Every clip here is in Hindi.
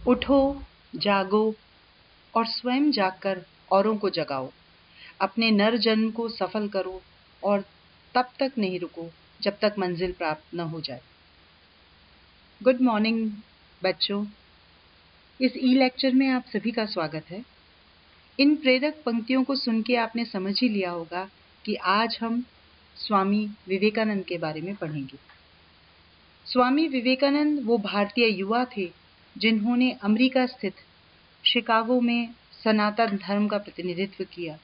उठो, जागो और स्वयं जागकर औरों को जगाओ। अपने नर जन्म को सफल करो और तब तक नहीं रुको जब तक मंजिल प्राप्त न हो जाए। गुड मॉर्निंग बच्चों, इस ई लेक्चर में आप सभी का स्वागत है। इन प्रेरक पंक्तियों को सुन के आपने समझ ही लिया होगा कि आज हम स्वामी विवेकानंद के बारे में पढ़ेंगे। स्वामी विवेकानंद वो भारतीय युवा थे जिन्होंने अमेरिका स्थित शिकागो में सनातन धर्म का प्रतिनिधित्व किया।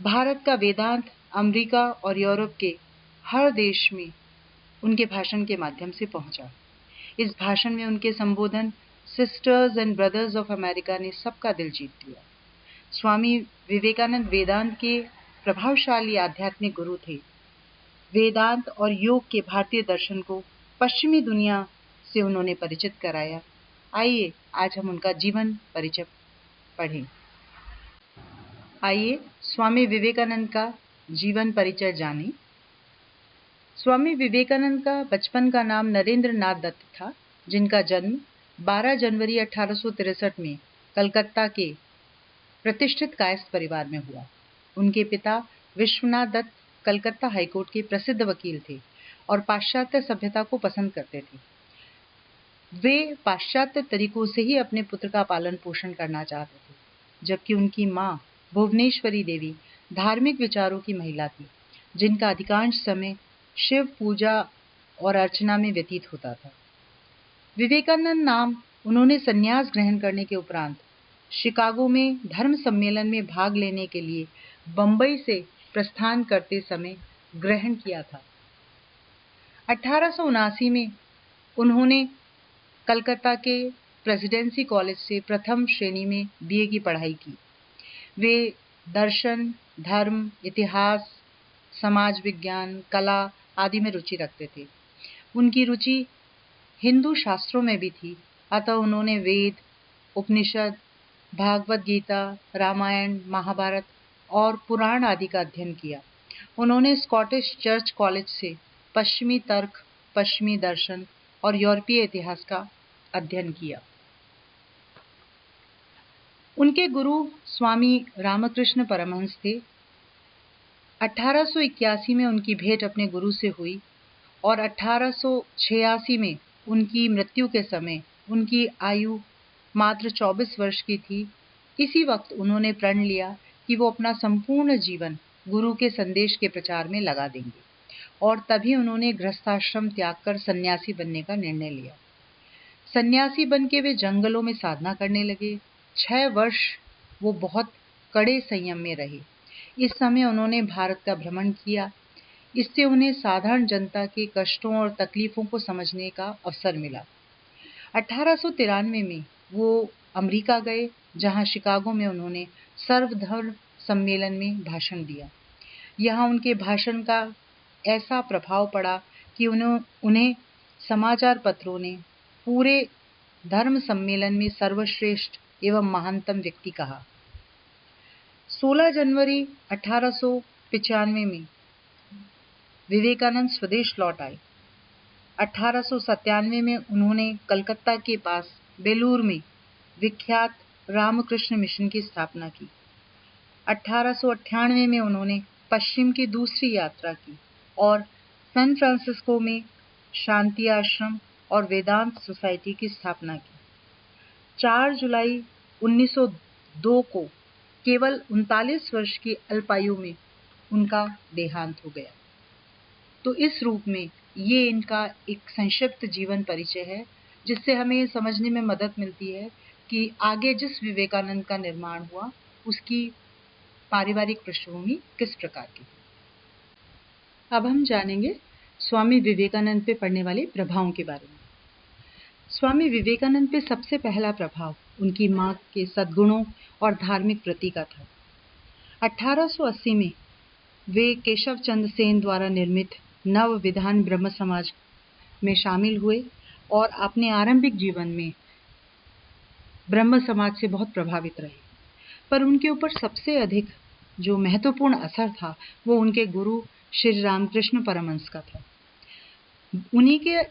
भारत का वेदांत अमेरिका और यूरोप के हर देश में उनके भाषण के माध्यम से पहुंचा। इस भाषण में उनके संबोधन sisters and brothers of America ने सबका दिल जीत लिया। स्वामी विवेकानंद वेदांत के प्रभावशाली आध्यात्मिक गुरु थे। वेदांत और योग के भारतीय दर्शन को पश्चिमी दुनिया से उन्होंने परिचित कराया। आइए आज हम उनका जीवन परिचय पढ़ें। आइए स्वामी विवेकानंद का जीवन परिचय जानें। स्वामी विवेकानंद का बचपन का नाम नरेंद्र नाथ दत्त था, जिनका जन्म 12 जनवरी 1863 में कलकत्ता के प्रतिष्ठित कायस्थ परिवार में हुआ। उनके पिता विश्वनाथ दत्त कलकत्ता हाईकोर्ट के प्रसिद्ध वकील थे और पाश्चात्य सभ्यता को पसंद करते थे। वे पाश्चात्य तरीकों से ही अपने पुत्र का पालन पोषण करना चाहते थे, जबकि उनकी मां भुवनेश्वरी देवी धार्मिक विचारों की महिला थी, जिनका अधिकांश समय शिव पूजा और अर्चना में व्यतीत होता था। विवेकानंद नाम उन्होंने संन्यास ग्रहण करने के उपरांत शिकागो में धर्म सम्मेलन में भाग लेने के लिए बंबई से प्रस्थान करते समय ग्रहण किया था। 1879 में उन्होंने कलकत्ता के प्रेसिडेंसी कॉलेज से प्रथम श्रेणी में बीए की पढ़ाई की। वे दर्शन, धर्म, इतिहास, समाज विज्ञान, कला आदि में रुचि रखते थे। उनकी रुचि हिंदू शास्त्रों में भी थी, अतः उन्होंने वेद, उपनिषद, भागवत गीता, रामायण, महाभारत और पुराण आदि का अध्ययन किया। उन्होंने स्कॉटिश चर्च कॉलेज से पश्चिमी तर्क, पश्चिमी दर्शन और यूरोपीय इतिहास का अध्ययन किया। उनके गुरु स्वामी रामकृष्ण परमहंस थे। 1881 में उनकी भेंट अपने गुरु से हुई और 1886 में उनकी मृत्यु के समय उनकी आयु मात्र 24 वर्ष की थी। इसी वक्त उन्होंने प्रण लिया कि वो अपना संपूर्ण जीवन गुरु के संदेश के प्रचार में लगा देंगे और तभी उन्होंने गृहस्थाश्रम त्याग कर सन्यासी बनने का निर्णय लिया। सन्यासी बन के वे जंगलों में साधना करने लगे। 6 वर्ष वो बहुत कड़े संयम में रहे। इस समय उन्होंने भारत का भ्रमण किया। इससे उन्हें साधारण जनता के कष्टों और तकलीफों को समझने का अवसर मिला। 1893 में वो अमेरिका गए, जहां शिकागो में उन्होंने सर्वधर्म सम्मेलन में भाषण दिया। यहाँ उनके भाषण का ऐसा प्रभाव पड़ा कि उन्हें समाचार पत्रों ने पूरे धर्म सम्मेलन में सर्वश्रेष्ठ एवं महानतम व्यक्ति कहा। 16 जनवरी 1895 में विवेकानंद स्वदेश लौट आए। 1897 में उन्होंने कलकत्ता के पास बेलूर में विख्यात रामकृष्ण मिशन की स्थापना की। 1898 में उन्होंने पश्चिम की दूसरी यात्रा की और सैन फ्रांसिस्को में शांति आश्रम और वेदांत सोसाइटी की स्थापना की। 4 जुलाई 1902 को केवल 39 वर्ष की अल्पायु में उनका देहांत हो गया। तो इस रूप में ये इनका एक संक्षिप्त जीवन परिचय है, जिससे हमें समझने में मदद मिलती है कि आगे जिस विवेकानंद का निर्माण हुआ उसकी पारिवारिक पृष्ठभूमि किस प्रकार की। अब हम जानेंगे स्वामी विवेकानंद पे पड़ने वाले प्रभावों के बारे में। स्वामी विवेकानंद पे सबसे पहला प्रभाव उनकी मां के सद्गुणों और धार्मिक वृत्ति का था। 1880 में वे केशव चंद्र सेन द्वारा निर्मित नव विधान ब्रह्म समाज में शामिल हुए और अपने आरंभिक जीवन में ब्रह्म समाज से बहुत प्रभावित रहे। पर उनके ऊपर सबसे अधिक जो महत्वपूर्ण असर था वो उनके गुरु श्री रामकृष्ण परमहंस का था। उन्हीं के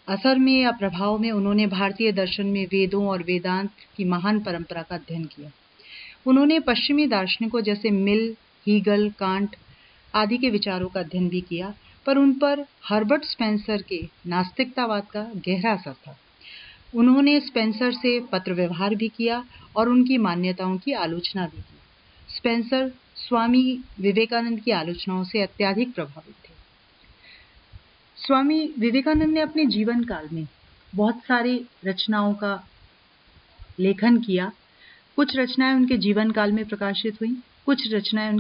असर में या प्रभाव में उन्होंने भारतीय दर्शन में वेदों और वेदांत की महान परंपरा का अध्ययन किया। उन्होंने पश्चिमी दार्शनिकों जैसे मिल, हीगल, कांट आदि के विचारों का अध्ययन भी किया, पर उन पर हर्बर्ट स्पेंसर के नास्तिकतावाद का गहरा असर था। उन्होंने स्पेंसर से पत्र व्यवहार भी किया और उनकी मान्यताओं की आलोचना भी की। स्पेंसर स्वामी विवेकानंद की आलोचनाओं से अत्यधिक प्रभावित थे। स्वामी विवेकानंद ने अपने जीवन काल में बहुत सारी रचनाओं का लेखन किया। कुछ रचनाएं उनके जीवन काल में प्रकाशित हुई, कुछ रचनाएं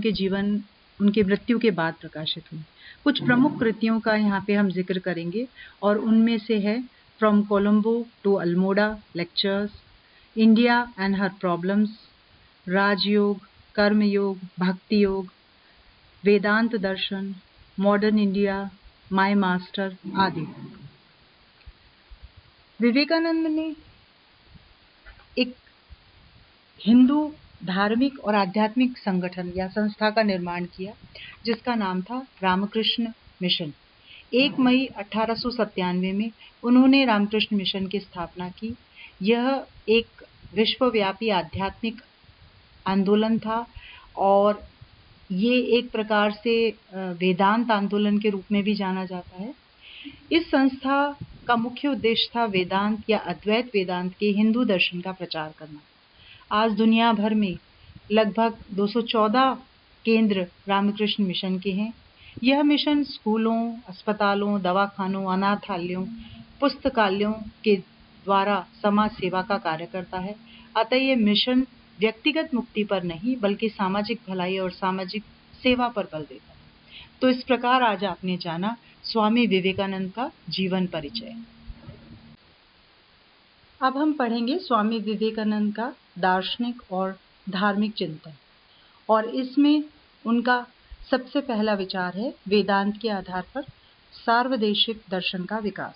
उनके मृत्यु के बाद प्रकाशित हुई। कुछ प्रमुख कृतियों का यहाँ पे हम जिक्र करेंगे और उनमें से है from Colombo to Almora lectures, India and her problems, Rajyoga, Karmayoga, Bhakti Yoga, Vedanta दर्शन, मॉडर्न इंडिया, माय मास्टर आदि। विवेकानंद ने एक हिंदू धार्मिक और आध्यात्मिक संगठन या संस्था का निर्माण किया जिसका नाम था रामकृष्ण मिशन। 1 मई 1897 में उन्होंने रामकृष्ण मिशन की स्थापना की। यह एक विश्वव्यापी आध्यात्मिक आंदोलन था और ये एक प्रकार से वेदांत आंदोलन के रूप में भी जाना जाता है। इस संस्था का मुख्य उद्देश्य था वेदांत या अद्वैत वेदांत के हिंदू दर्शन का प्रचार करना। आज दुनिया भर में लगभग 214 केंद्र रामकृष्ण मिशन के हैं। यह मिशन स्कूलों, अस्पतालों, दवाखानों, अनाथालयों, पुस्तकालयों के द्वारा समाज सेवा का कार्य करता है। अतः यह मिशन व्यक्तिगत मुक्ति पर नहीं बल्कि सामाजिक भलाई और सामाजिक सेवा पर बल देता है। तो इस प्रकार आज आपने जाना स्वामी विवेकानंद का जीवन परिचय। अब हम पढ़ेंगे स्वामी विवेकानंद का दार्शनिक और धार्मिक चिंतन, और इसमें उनका सबसे पहला विचार है वेदांत के आधार पर सार्वदेशिक दर्शन का विकास।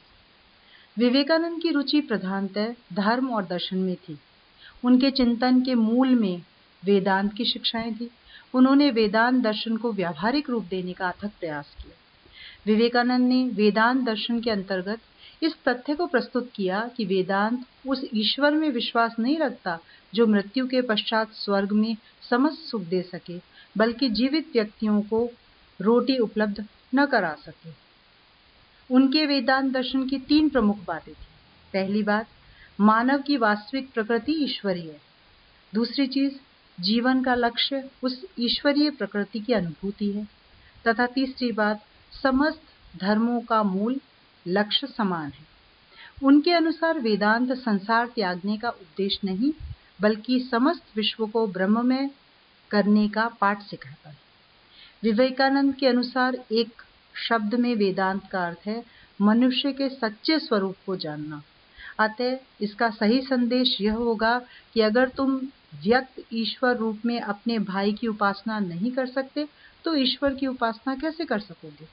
विवेकानंद की रुचि प्रधानतः धर्म और दर्शन में थी। उनके चिंतन के मूल में वेदांत की शिक्षाएं थी। उन्होंने वेदांत दर्शन को व्यावहारिक रूप देने का अथक प्रयास किया। विवेकानंद ने वेदांत दर्शन के अंतर्गत इस तथ्य को प्रस्तुत किया कि वेदांत उस ईश्वर में विश्वास नहीं रखता जो मृत्यु के पश्चात स्वर्ग में समस्त सुख दे सके, बल्कि जीवित व्यक्तियों को रोटी उपलब्ध न करा सके। उनके वेदांत दर्शन की 3 प्रमुख बातें थी। पहली बात, मानव की वास्तविक प्रकृति ईश्वरीय है। दूसरी चीज, जीवन का लक्ष्य उस ईश्वरीय प्रकृति की अनुभूति है। तथा तीसरी बात, समस्त धर्मों का मूल लक्ष्य समान है। उनके अनुसार वेदांत संसार त्यागने का उपदेश नहीं बल्कि समस्त विश्व को ब्रह्ममय करने का पाठ सिखाता है। विवेकानंद के अनुसार एक शब्द में वेदांत का अर्थ है मनुष्य के सच्चे स्वरूप को जानना। अतः इसका सही संदेश यह होगा कि अगर तुम व्यक्त ईश्वर रूप में अपने भाई की उपासना नहीं कर सकते तो ईश्वर की उपासना कैसे कर सकोगे।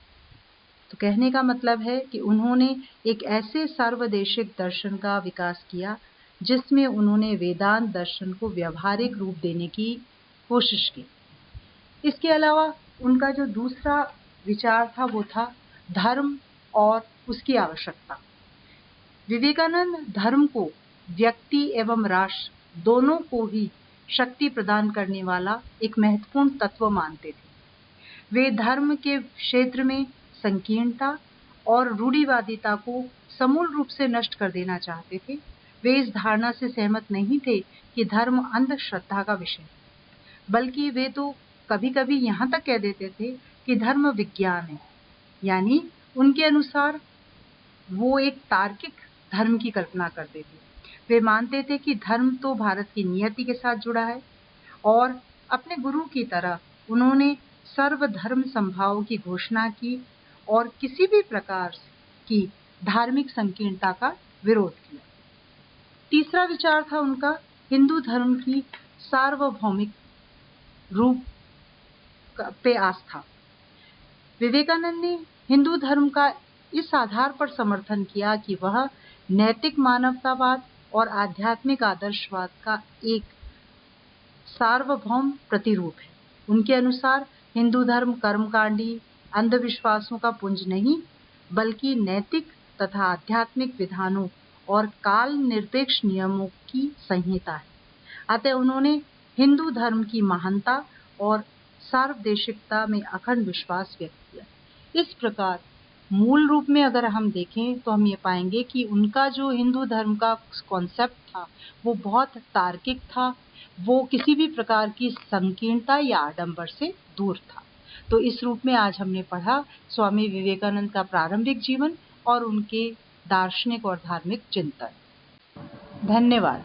तो कहने का मतलब है कि उन्होंने एक ऐसे सार्वदेशिक दर्शन का विकास किया जिसमें उन्होंने वेदांत दर्शन को व्यावहारिक रूप देने की कोशिश की। इसके अलावा उनका जो दूसरा विचार था वो था धर्म और उसकी आवश्यकता। विवेकानंद धर्म को व्यक्ति एवं राष्ट्र दोनों को ही शक्ति प्रदान करने वाला एक महत्वपूर्ण तत्व मानते थे। वे धर्म के क्षेत्र में संकीर्णता और रूढ़िवादिता को समूल रूप से नष्ट कर देना चाहते थे। वे इस धारणा से सहमत नहीं थे कि धर्म अंधश्रद्धा का विषय है, बल्कि वे तो कभी-कभी यहाँ तक कह देते थे कि धर्म विज्ञान है। यानी उनके अनुसार वो एक तार्किक धर्म की कल्पना करते थे। वे मानते थे कि धर्म तो भारत की नियति के साथ जुड़ा है और अपने गुरु की तरह उन्होंने सर्वधर्म समभाव की घोषणा की और किसी भी प्रकार की धार्मिक संकीर्णता का विरोध किया। तीसरा विचार था उनका हिंदू धर्म की सार्वभौमिक रूप पे आस्था। विवेकानंद ने हिंदू धर्म का इस आधार पर समर्थन किया कि वह नैतिक मानवतावाद और आध्यात्मिक आदर्शवाद का एक सार्वभौम प्रतिरूप है। उनके अनुसार हिंदू धर्म कर्मकांडी अंधविश्वासों का पुंज नहीं बल्कि नैतिक तथा आध्यात्मिक विधानों और काल निरपेक्ष नियमों की संहिता है। अतः उन्होंने हिंदू धर्म की महानता और सार्वदेशिकता में अखंड विश्वास व्यक्त किया। इस प्रकार मूल रूप में अगर हम देखें तो हम ये पाएंगे कि उनका जो हिंदू धर्म का कॉन्सेप्ट था वो बहुत तार्किक था, वो किसी भी प्रकार की संकीर्णता या आडंबर से दूर था। तो इस रूप में आज हमने पढ़ा स्वामी विवेकानंद का प्रारंभिक जीवन और उनके दार्शनिक और धार्मिक चिंतन। धन्यवाद।